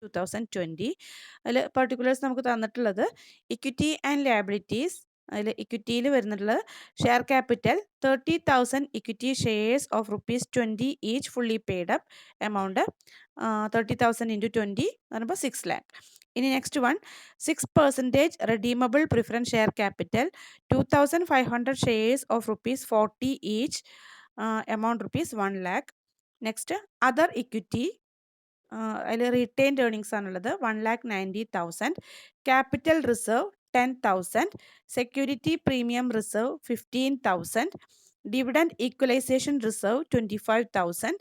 2020. അതിൽ പർട്ടിക്കുലേഴ്സ് നമുക്ക് തന്നിട്ടുള്ളത് ഇക്വിറ്റി ആൻഡ് ലയബിലിറ്റീസ്. അതിൽ ഇക്വിറ്റിയിൽ വരുന്നിട്ടുള്ളത് share capital 30,000 equity shares of ₹20 each fully paid up amount 30,000 into 20 എന്ന് പറയുമ്പോൾ 6 lakh. ഇനി next one 6% redeemable preference share capital 2,500 shares of ₹40 each amount ₹1 lakh. Next other equity അതിൽ റീറ്റെയിൻഡ് ഏർണിങ്സ് ആണുള്ളത് 1,90,000. Capital reserve 10,000. Security premium reserve 15,000. Dividend equalisation reserve 25,000.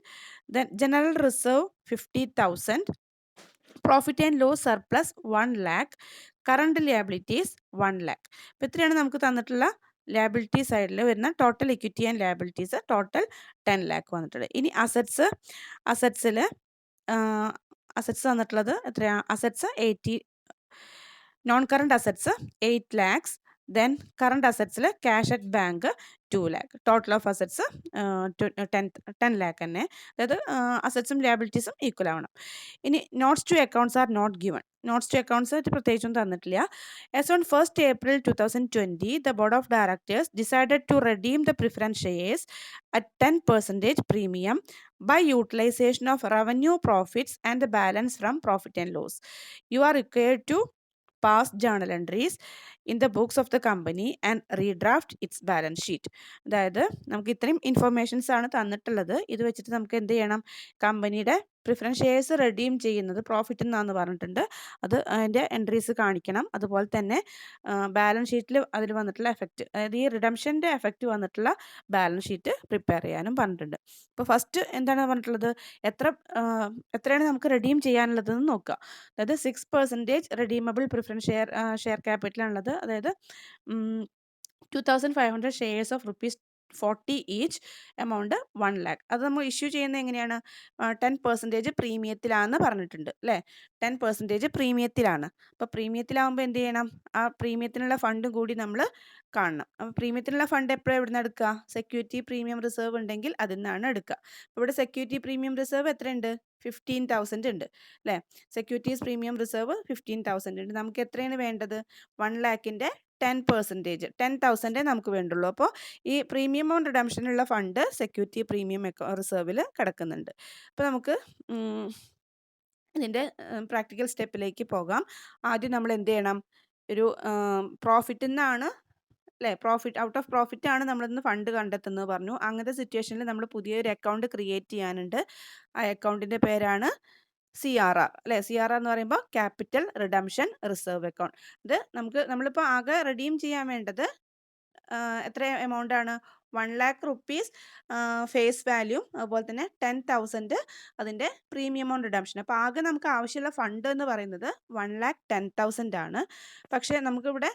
Then general reserve 50,000. Profit and loss surplus 1 lakh. Current liabilities 1 lakh. അപ്പോൾ ഇത്രയാണ് നമുക്ക് തന്നിട്ടുള്ള liability സൈഡിൽ വരുന്ന total equity and liabilities. Total 10 lakh വന്നിട്ടുണ്ട്. ഇനി അസറ്റ്സിൽ അസറ്റ്സ് തന്നിട്ടുള്ളത് എത്രയാണ്? Assets 80, non current assets 8 lakhs. Then current അസറ്റ്സിൽ cash at bank 2 lakh. Total of assets 10 lakh തന്നെ. അതായത് അസറ്റ്സും ലിയബിലിറ്റീസും ഈക്വൽ ആവണം. ഇനി notes to accounts are not given. Notes to accounts പ്രത്യേകിച്ചൊന്നും തന്നിട്ടില്ല. As on 1st April 2020, the board of directors decided to redeem the preference shares at 10% premium by utilization of revenue profits and the balance from profit and loss. You are required to pass journal entries in the books of the company and redraft its balance sheet. അതായത് നമുക്ക് ഇത്രയും informations ആണ് തന്നിട്ടുള്ളത്. ഇത് വെച്ചിട്ട് നമുക്ക് എന്ത് ചെയ്യണം? കമ്പനിയുടെ പ്രിഫറൻസ് ഷെയർസ് റെഡീം ചെയ്യുന്നത് പ്രോഫിറ്റ് എന്നാന്ന് പറഞ്ഞിട്ടുണ്ട്. അത് അതിൻ്റെ എൻട്രീസ് കാണിക്കണം. അതുപോലെ തന്നെ ബാലൻസ് ഷീറ്റിൽ അതിൽ വന്നിട്ടുള്ള എഫക്റ്റ്, അതായത് ഈ റിഡംഷൻ്റെ എഫക്റ്റ് വന്നിട്ടുള്ള ബാലൻസ് ഷീറ്റ് പ്രിപ്പയർ ചെയ്യാനും പറഞ്ഞിട്ടുണ്ട്. ഇപ്പോൾ ഫസ്റ്റ് എന്താണ് പറഞ്ഞിട്ടുള്ളത്? എത്രയാണ് നമുക്ക് റെഡീം ചെയ്യാനുള്ളതെന്ന് നോക്കുക. അതായത് 6% റെഡീമബിൾ പ്രിഫറൻസ് ഷെയർ ക്യാപിറ്റലാണുള്ളത്. അതായത് 2,500 shares of ₹40 each amount 1 lakh. അത് നമ്മൾ ഇഷ്യൂ ചെയ്യുന്നത് എങ്ങനെയാണ്? 10% പ്രീമിയത്തിലാണെന്ന് പറഞ്ഞിട്ടുണ്ട് അല്ലേ? 10% പ്രീമിയത്തിലാണ്. അപ്പോൾ പ്രീമിയത്തിലാവുമ്പോൾ എന്ത് ചെയ്യണം? ആ പ്രീമിയത്തിനുള്ള ഫണ്ടും കൂടി നമ്മൾ കാണണം. അപ്പോൾ പ്രീമിയത്തിനുള്ള ഫണ്ട് എപ്പോഴും എവിടെ നിന്ന് എടുക്കുക? സെക്യൂരിറ്റി പ്രീമിയം റിസർവ് ഉണ്ടെങ്കിൽ അതിൽ നിന്നാണ് എടുക്കുക. അപ്പോൾ ഇവിടെ സെക്യൂരിറ്റി പ്രീമിയം റിസർവ് എത്രയുണ്ട്? 15,000 ഉണ്ട് അല്ലേ? സെക്യൂരിറ്റീസ് പ്രീമിയം റിസർവ് 15,000 ഉണ്ട്. നമുക്ക് എത്രയാണ് വേണ്ടത്? 1 lakhൻ്റെ 10%, 10,000 നമുക്ക് വേണ്ടുള്ളൂ. അപ്പോൾ ഈ പ്രീമിയം ഓൺ റിഡംഷനുള്ള ഫണ്ട് സെക്യൂരിറ്റി പ്രീമിയം റിസർവിൽ കിടക്കുന്നുണ്ട്. അപ്പോൾ നമുക്ക് ഇതിൻ്റെ പ്രാക്ടിക്കൽ സ്റ്റെപ്പിലേക്ക് പോകാം. ആദ്യം നമ്മൾ എന്ത് ചെയ്യണം? ഒരു പ്രോഫിറ്റിൽ നിന്നാണ് അല്ലേ, ഔട്ട് ഓഫ് പ്രോഫിറ്റ് ആണ് നമ്മളിന്ന് ഫണ്ട് കണ്ടെത്തുന്നത് പറഞ്ഞു. അങ്ങനത്തെ സിറ്റുവേഷനിൽ നമ്മൾ പുതിയൊരു അക്കൗണ്ട് ക്രിയേറ്റ് ചെയ്യാനുണ്ട്. ആ അക്കൗണ്ടിൻ്റെ പേരാണ് CRR അല്ലേ? CRR എന്ന് പറയുമ്പോൾ ക്യാപിറ്റൽ റിഡംഷൻ റിസർവ് അക്കൗണ്ട്. ഇത് നമ്മളിപ്പോൾ ആകെ റെഡീം ചെയ്യാൻ വേണ്ടത് എത്ര എമൗണ്ട് ആണ്? 1 lakh rupees ഫേസ് വാല്യൂ, അതുപോലെ തന്നെ 10,000 അതിൻ്റെ പ്രീമിയം ഓൺ റിഡംഷൻ. അപ്പോൾ ആകെ നമുക്ക് ആവശ്യമുള്ള ഫണ്ട് എന്ന് പറയുന്നത് 1,10,000 ആണ്. പക്ഷേ നമുക്കിവിടെ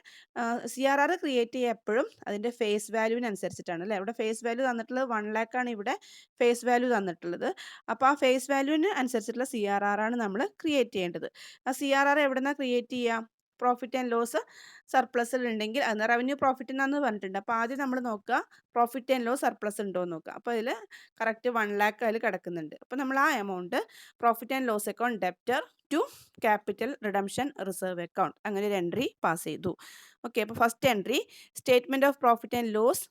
CRR ക്രിയേറ്റ് ചെയ്യുക എപ്പോഴും അതിൻ്റെ ഫേസ് വാല്യൂവിനനുസരിച്ചിട്ടാണ് അല്ലേ? ഇവിടെ ഫേസ് വാല്യൂ തന്നിട്ടുള്ളത് 1 lakh ആണ്. ഇവിടെ ഫേസ് വാല്യൂ തന്നിട്ടുള്ളത്. അപ്പോൾ ആ ഫേസ് വാല്യൂവിന് അനുസരിച്ചിട്ടുള്ള CRR ആണ് നമ്മൾ ക്രിയേറ്റ് ചെയ്യേണ്ടത്. ആ CRR എവിടെ നിന്നാണ് ക്രിയേറ്റ് ചെയ്യുക? പ്രോഫിറ്റ് ആൻഡ് ലോസ് സർപ്ലസിൽ ഉണ്ടെങ്കിൽ അത് റവന്യൂ പ്രോഫിറ്റ് എന്നാന്ന് പറഞ്ഞിട്ടുണ്ട്. അപ്പോൾ ആദ്യം നമ്മൾ നോക്കുക പ്രോഫിറ്റ് ആൻഡ് ലോസ് സർപ്ലസ് ഉണ്ടോ എന്ന് നോക്കുക. അപ്പോൾ അതിൽ കറക്റ്റ് 1 lakh അതിൽ കിടക്കുന്നുണ്ട്. അപ്പോൾ നമ്മൾ ആ amount profit and loss account debtor to capital redemption reserve account അങ്ങനെ ഒരു എൻട്രി പാസ് ചെയ്തു. ഓക്കെ, അപ്പോൾ first entry statement of profit and loss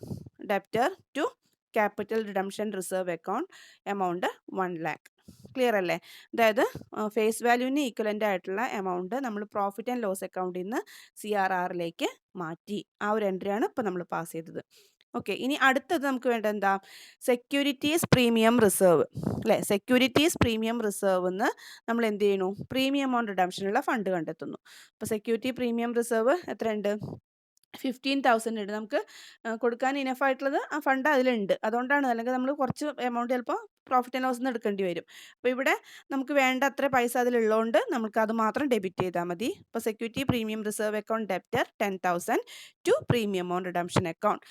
debtor to capital redemption reserve account amount 1 lakh. Clear അല്ലേ? അതായത് ഫേസ് വാല്യൂവിന് equivalent ആയിട്ടുള്ള amount നമ്മൾ profit and loss അക്കൗണ്ടിൽ നിന്ന് CRRലേക്ക് മാറ്റി. ആ ഒരു എൻട്രിയാണ് ഇപ്പോൾ നമ്മൾ പാസ് ചെയ്തത്. ഓക്കെ, ഇനി അടുത്തത് നമുക്ക് വേണ്ട എന്താ? സെക്യൂരിറ്റീസ് പ്രീമിയം റിസർവ് അല്ലേ? സെക്യൂരിറ്റീസ് പ്രീമിയം റിസർവ് എന്ന് നമ്മൾ എന്ത് ചെയ്യണു? പ്രീമിയം ഓൺ റിഡംഷനുള്ള ഫണ്ട് കണ്ടെത്തുന്നു. അപ്പോൾ സെക്യൂരിറ്റി പ്രീമിയം റിസർവ് എത്രയുണ്ട്? 15,000 ഉണ്ട്. നമുക്ക് കൊടുക്കാൻ ഇനഫ് ആയിട്ടുള്ളത് ആ ഫണ്ട് അതിലുണ്ട്. അതുകൊണ്ടാണ്, അല്ലെങ്കിൽ നമ്മൾ കുറച്ച് എമൗണ്ട് ചിലപ്പോൾ പ്രോഫിറ്റ് ആൻഡ് ലോസ് നിന്ന് എടുക്കേണ്ടി വരും. അപ്പോൾ ഇവിടെ നമുക്ക് വേണ്ട അത്ര പൈസ അതിലുള്ളതുകൊണ്ട് നമുക്ക് അത് മാത്രം ഡെബിറ്റ് ചെയ്താൽ മതി. അപ്പോൾ security premium reserve account debtor 10,000 to premium on redemption account.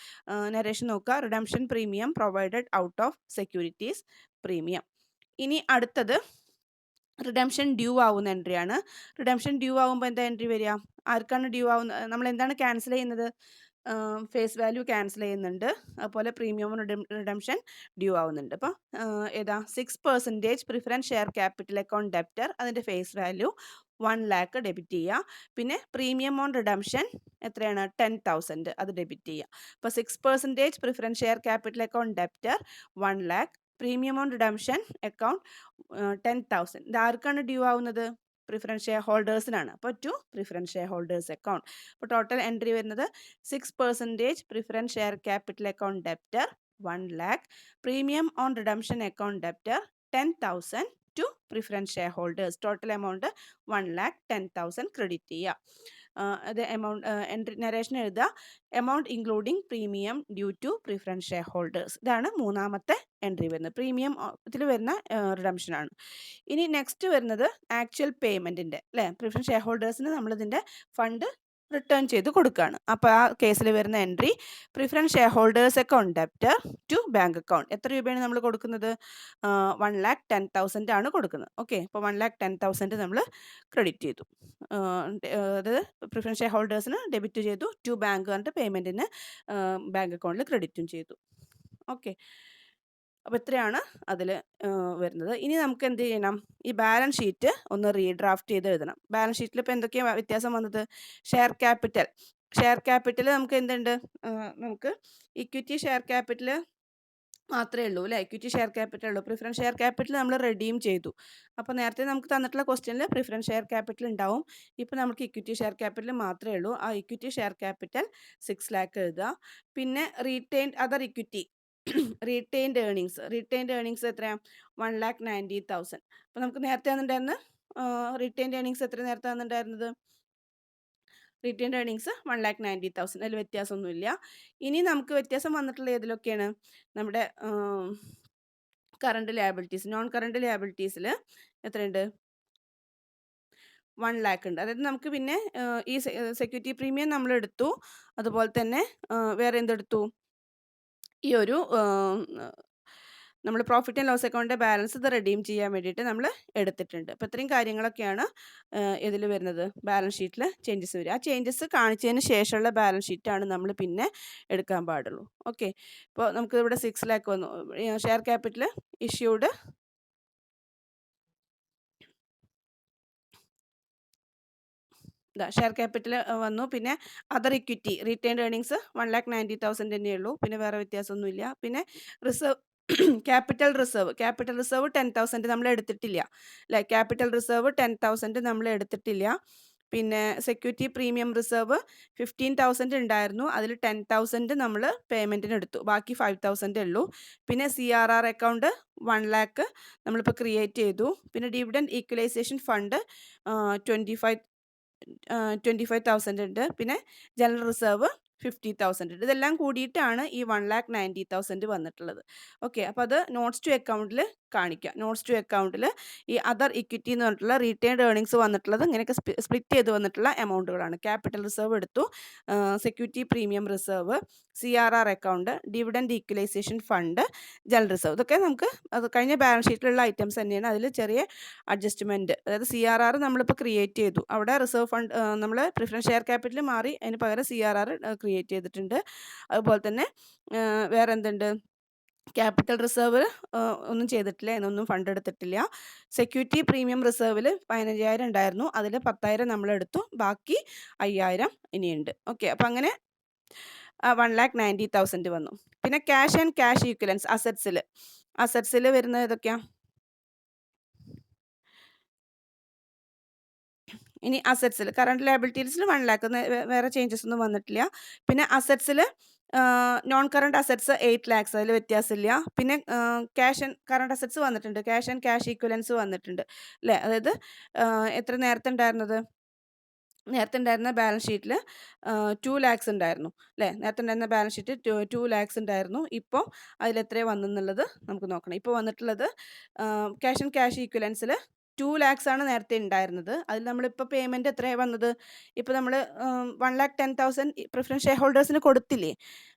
Narration നോക്കുക, redemption premium provided out of securities premium. ഇനി അടുത്തത് റിഡംഷൻ ഡ്യൂ ആവുന്ന എൻട്രിയാണ്. റിഡംഷൻ ഡ്യൂ ആവുമ്പോൾ എന്താ എൻട്രി വരിക? ആർക്കാണ് ഡ്യൂ ആവുന്നത്? നമ്മൾ എന്താണ് ക്യാൻസൽ ചെയ്യുന്നത്? ഫേസ് വാല്യൂ ക്യാൻസൽ ചെയ്യുന്നുണ്ട്, അതുപോലെ പ്രീമിയം റിഡംഷൻ ഡ്യൂ ആവുന്നുണ്ട്. അപ്പോൾ ഏതാ 6% preference share capital account debtor, അതിൻ്റെ ഫേസ് വാല്യൂ 1,00,000 ഡെബിറ്റ് ചെയ്യുക. പിന്നെ പ്രീമിയം ഓൺ റിഡംഷൻ എത്രയാണ് 10,000 അത് ഡെബിറ്റ് ചെയ്യുക. അപ്പോൾ 6% preference share capital account debtor 1,00,000, premium on redemption account 10,000. ഇത് ആർക്കാണ് ഡ്യൂ ആവുന്നത്? പ്രിഫറൻസ് ഷെയർ ഹോൾഡേഴ്സിനാണ്. അപ്പോൾ to preference share holders account. അപ്പോൾ ടോട്ടൽ എൻട്രി വരുന്നത് 6% preference share capital account debtor 1,00,000, premium on redemption account debtor 10,000 to preference share holders. Total amount 1,10,000 credit ചെയ്യുക. അത് amount entry narration എഴുതുക. Amount including premium due to preference share holders. ഇതാണ് മൂന്നാമത്തെ entry വരുന്നത്. Premium ഇതിൽ വരുന്ന റിഡംഷനാണ്. ഇനി നെക്സ്റ്റ് വരുന്നത് ആക്ച്വൽ പേയ്മെൻറ്റിൻ്റെ അല്ലേ, പ്രിഫറൻസ് ഷെയർ ഹോൾഡേഴ്സിന് നമ്മളിതിൻ്റെ ഫണ്ട് റിട്ടേൺ ചെയ്ത് കൊടുക്കുകയാണ്. അപ്പോൾ ആ കേസിൽ വരുന്ന entry preference share holders account debtor to bank account. എത്ര രൂപയാണ് നമ്മൾ കൊടുക്കുന്നത്? 1,10,000 ആണ് കൊടുക്കുന്നത്. ഓക്കെ, അപ്പോൾ 1,10,000 നമ്മൾ ക്രെഡിറ്റ് ചെയ്തു. അത് പ്രിഫറൻസ് ഷെയർ ഹോൾഡേഴ്സിന് ഡെബിറ്റ് ചെയ്തു, ടു ബാങ്ക് പറഞ്ഞിട്ട് പേയ്മെൻറ്റിന് ബാങ്ക് അക്കൗണ്ടിൽ ക്രെഡിറ്റും ചെയ്തു. ഓക്കെ, അപ്പോൾ ഇത്രയാണ് അതിൽ വരുന്നത്. ഇനി നമുക്ക് എന്ത് ചെയ്യണം? ഈ ബാലൻസ് ഷീറ്റ് ഒന്ന് റീഡ്രാഫ്റ്റ് ചെയ്ത് എഴുതണം. ബാലൻസ് ഷീറ്റിൽ ഇപ്പോൾ എന്തൊക്കെയാണ് വ്യത്യാസം വന്നത്? ഷെയർ ക്യാപിറ്റൽ നമുക്ക് എന്തുണ്ട്? നമുക്ക് ഇക്വിറ്റി ഷെയർ ക്യാപിറ്റൽ മാത്രമേ ഉള്ളൂ അല്ലേ, ഇക്വിറ്റി ഷെയർ ക്യാപിറ്റൽ ഉള്ളൂ. പ്രിഫറൻസ് ഷെയർ ക്യാപിറ്റൽ നമ്മൾ റെഡീം ചെയ്തു. അപ്പോൾ നേരത്തെ നമുക്ക് തന്നിട്ടുള്ള ക്വസ്റ്റ്യനിൽ പ്രിഫറൻസ് ഷെയർ ക്യാപിറ്റൽ ഉണ്ടാവും. ഇപ്പോൾ നമുക്ക് ഇക്വിറ്റി ഷെയർ ക്യാപിറ്റൽ മാത്രമേ ഉള്ളൂ. ആ ഇക്വിറ്റി ഷെയർ ക്യാപിറ്റൽ 6,00,000 എഴുതുക. പിന്നെ retained other equity retained earnings എത്രയാണ്? 1,90,000. അപ്പോൾ നമുക്ക് നേരത്തെ വന്നിട്ടുണ്ടായിരുന്ന റീറ്റെയിൻഡ് ഏർണിങ്സ് എത്ര നേരത്തെ വന്നിട്ടുണ്ടായിരുന്നത്? Retained earnings 1,90,000. അതിൽ വ്യത്യാസമൊന്നുമില്ല. ഇനി നമുക്ക് വ്യത്യാസം വന്നിട്ടുള്ള ഏതിലൊക്കെയാണ്? നമ്മുടെ കറണ്ട് ലയബിലിറ്റീസ്. നോൺ കറണ്ട് ലയബിലിറ്റീസിൽ എത്രയുണ്ട്? 1,00,000 ഉണ്ട്. അതായത് നമുക്ക് പിന്നെ ഈ സെക്യൂരിറ്റി പ്രീമിയം നമ്മൾ എടുത്തു, അതുപോലെ തന്നെ വേറെ എന്തെടുത്തു? ഈ ഒരു നമ്മൾ പ്രോഫിറ്റ് ആൻഡ് ലോസ് അക്കൗണ്ടിൻ്റെ ബാലൻസ് ഇത് റെഡീം ചെയ്യാൻ വേണ്ടിയിട്ട് നമ്മൾ എടുത്തിട്ടുണ്ട്. അപ്പോൾ ഇത്രയും കാര്യങ്ങളൊക്കെയാണ് ഇതിൽ വരുന്നത്, ബാലൻസ് ഷീറ്റിൽ ചേഞ്ചസ് വരിക. ആ ചേഞ്ചസ് കാണിച്ചതിന് ശേഷമുള്ള ബാലൻസ് ഷീറ്റാണ് നമ്മൾ പിന്നെ എടുക്കാൻ പാടുള്ളൂ. ഓക്കെ, ഇപ്പോൾ നമുക്ക് ഇവിടെ 6,00,000 വന്നു. Share capital issued share capital വന്നു. പിന്നെ അതർ ഇക്വിറ്റി റീറ്റെയിൻഡ് ഏർണിങ്സ് 1,90,000 തന്നെയുള്ളൂ. പിന്നെ വേറെ വ്യത്യാസമൊന്നുമില്ല. പിന്നെ റിസർവ് ക്യാപിറ്റൽ റിസർവ് 10,000 നമ്മൾ എടുത്തിട്ടില്ല അല്ലേ. ക്യാപിറ്റൽ റിസർവ് 10,000 നമ്മൾ എടുത്തിട്ടില്ല. പിന്നെ സെക്യൂരിറ്റി പ്രീമിയം റിസർവ് 15,000 ഉണ്ടായിരുന്നു. അതിൽ 10,000 നമ്മൾ പേയ്മെൻറ്റിന് എടുത്തു, ബാക്കി 5,000 ഉള്ളൂ. പിന്നെ CRR അക്കൗണ്ട് 1,00,000 നമ്മളിപ്പോൾ ക്രിയേറ്റ് ചെയ്തു. പിന്നെ ഡിവിഡൻഡ് ഈക്വലൈസേഷൻ ഫണ്ട് 25,000 ഉണ്ട്. പിന്നെ ജനറൽ റിസർവ് 50,000 ഉണ്ട്. ഇതെല്ലാം കൂടിയിട്ടാണ് ഈ 1,90,000 വന്നിട്ടുള്ളത്. ഓക്കെ, അപ്പോൾ അത് നോട്ട്സ് ടു അക്കൗണ്ടിൽ കാണിക്കുക. നോട്ട്സ് ടു അക്കൗണ്ടിൽ ഈ അതർ ഇക്വിറ്റി എന്ന് പറഞ്ഞിട്ടുള്ള റീറ്റെയിൻഡ് ഏർണിങ്സ് വന്നിട്ടുള്ളത് ഇങ്ങനെയൊക്കെ സ്പ്ലിറ്റ് ചെയ്ത് വന്നിട്ടുള്ള എമൗണ്ടുകളാണ്. ക്യാപിറ്റൽ റിസർവ് എടുത്തു, security premium reserve, CRR account, dividend equalisation fund, general reserve. ഇതൊക്കെ നമുക്ക് അത് കഴിഞ്ഞ ബാലൻസ് ഷീറ്റിലുള്ള ഐറ്റംസ് തന്നെയാണ്. അതിൽ ചെറിയ അഡ്ജസ്റ്റ്മെൻറ്റ്, അതായത് CRR നമ്മളിപ്പോൾ ക്രിയേറ്റ് ചെയ്തു, അവിടെ റിസർവ് ഫണ്ട് നമ്മൾ പ്രിഫറൻസ് ഷെയർ ക്യാപിറ്റൽ മാറി, അതിന് പകരം CRR ക്രിയേറ്റ് ചെയ്തിട്ടുണ്ട്. അതുപോലെ തന്നെ വേറെ എന്തുണ്ട്? ക്യാപിറ്റൽ റിസർവ് ഒന്നും ചെയ്തിട്ടില്ല, എന്നൊന്നും ഫണ്ട് എടുത്തിട്ടില്ല. സെക്യൂരിറ്റി പ്രീമിയം റിസർവിൽ 15,000 ഉണ്ടായിരുന്നു, അതിൽ 10,000 നമ്മളെടുത്തു, ബാക്കി 5,000 ഇനിയുണ്ട്. ഓക്കെ, അപ്പോൾ അങ്ങനെ 1,90,000 വന്നു. പിന്നെ ക്യാഷ് ആൻഡ് ക്യാഷ് ഈക്വലൻസ് അസറ്റ്സിൽ വരുന്നത് ഏതൊക്കെയാണ്? ഇനി അസറ്റ്സിൽ കറണ്ട് ലയബിലിറ്റീസിൽ 1,00,000 വേറെ ചേഞ്ചസ് ഒന്നും വന്നിട്ടില്ല. പിന്നെ അസറ്റ്സിൽ നോൺ കറണ്ട് അസറ്റ്സ് 8,00,000, അതിൽ വ്യത്യാസമില്ല. പിന്നെ ക്യാഷ് ആൻഡ് കറണ്ട് അസറ്റ്സ് വന്നിട്ടുണ്ട്, ക്യാഷ് ആൻഡ് ക്യാഷ് ഈക്വലൻസ് വന്നിട്ടുണ്ട് അല്ലേ. അതായത് എത്ര നേരത്തെ ഉണ്ടായിരുന്നത്? നേരത്തെ ഉണ്ടായിരുന്ന ബാലൻസ് ഷീറ്റിൽ 2,00,000 ഉണ്ടായിരുന്നു അല്ലേ. നേരത്തെ ഉണ്ടായിരുന്ന ബാലൻസ് ഷീറ്റ് 2,00,000 ഉണ്ടായിരുന്നു. ഇപ്പോൾ അതിലെത്രയാണ് വന്നെന്നുള്ളത് നമുക്ക് നോക്കണം. ഇപ്പോൾ വന്നിട്ടുള്ളത് ക്യാഷ് ആൻഡ് ക്യാഷ് ഈക്വലൻസിൽ 2 ലാക്സ് ആണ് നേരത്തെ ഉണ്ടായിരുന്നത്. അതിൽ നമ്മളിപ്പോൾ പേയ്മെൻറ്റ് എത്രയാണ് വന്നത്? ഇപ്പോൾ നമ്മൾ 1,10,000 പ്രിഫറൻസ് ഷെയർ ഹോൾഡേഴ്സിന് കൊടുത്തില്ലേ?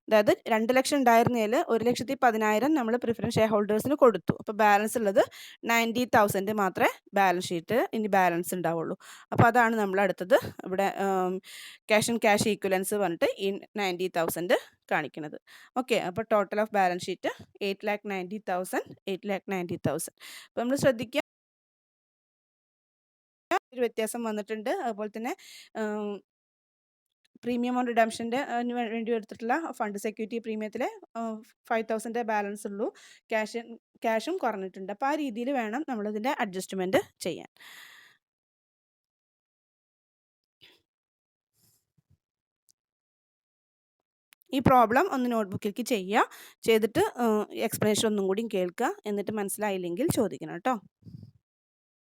അതായത് 2 ലക്ഷം ഉണ്ടായിരുന്നതിൽ 1,10,000 നമ്മൾ പ്രിഫറൻസ് ഷെയർ ഹോൾഡേഴ്സിന് കൊടുത്തു. അപ്പോൾ ബാലൻസ് ഉള്ളത് 90,000 മാത്രമേ ബാലൻസ് ഷീറ്റ് ഇനി ബാലൻസ് ഉണ്ടാവുള്ളൂ. അപ്പോൾ അതാണ് നമ്മൾ അടുത്തത് ഇവിടെ ക്യാഷ് ആൻഡ് ക്യാഷ് ഈക്വലൻസ് പറഞ്ഞിട്ട് ഈ 90,000 കാണിക്കുന്നത്. ഓക്കെ, അപ്പോൾ ടോട്ടൽ ഓഫ് ബാലൻസ് ഷീറ്റ് 8,90,000 8,90,000. അപ്പോൾ നമ്മൾ ശ്രദ്ധിക്കുക, ഒരു വ്യത്യാസം വന്നിട്ടുണ്ട്. അതുപോലെ തന്നെ പ്രീമിയം ഓൺ റിഡംഷൻ്റെ വേണ്ടി എടുത്തിട്ടുള്ള ഫണ്ട് സെക്യൂരിറ്റി പ്രീമിയത്തിൽ 5,000 ബാലൻസ് ഉള്ളൂ. ക്യാഷും കുറഞ്ഞിട്ടുണ്ട്. അപ്പോൾ ആ രീതിയിൽ വേണം നമ്മളിതിൻ്റെ അഡ്ജസ്റ്റ്മെൻറ്റ് ചെയ്യാൻ. ഈ പ്രോബ്ലം ഒന്ന് നോട്ട്ബുക്കിലേക്ക് ചെയ്യുക. ചെയ്തിട്ട് എക്സ്പ്ലനേഷൻ ഒന്നും കൂടി കേൾക്കുക. എന്നിട്ട് മനസ്സിലായില്ലെങ്കിൽ ചോദിക്കണം കേട്ടോ.